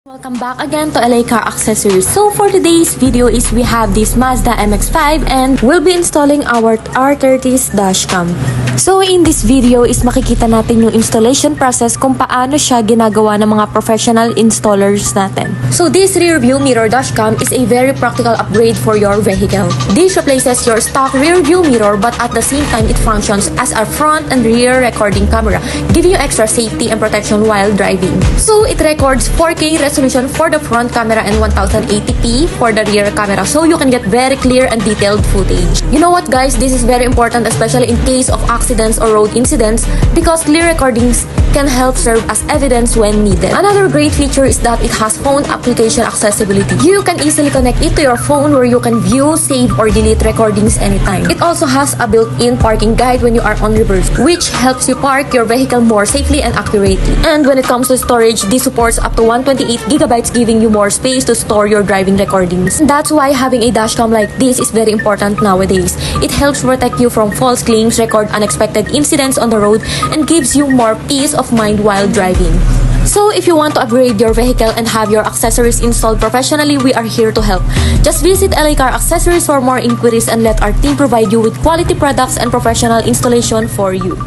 Welcome back again to LA Car Accessories. So for today's video is we have this Mazda MX5 and we'll be installing our R30s dashcam. So in this video is makikita natin yung installation process kung paano siya ginagawa ng mga professional installers natin. So this rear view mirror dashcam is a very practical upgrade for your vehicle. This replaces your stock rear view mirror but at the same time it functions as a front and rear recording camera, giving you extra safety and protection while driving. So it records 4K resolution for the front camera and 1080p for the rear camera, so you can get very clear and detailed footage. You know what guys, this is very important especially in case of accidents or road incidents because clear recordings can help serve as evidence when needed. Another great feature is that it has phone application accessibility. You can easily connect it to your phone where you can view, save or delete recordings anytime. It also has a built-in parking guide when you are on reverse, which helps you park your vehicle more safely and accurately. And when it comes to storage, this supports up to 128GB, giving you more space to store your driving recordings. That's why having a dashcam like this is very important nowadays. It helps protect you from false claims, record unexpected incidents on the road, and gives you more peace of mind while driving. So if you want to upgrade your vehicle and have your accessories installed professionally, we are here to help. Just visit LA Car Accessories for more inquiries and let our team provide you with quality products and professional installation for you.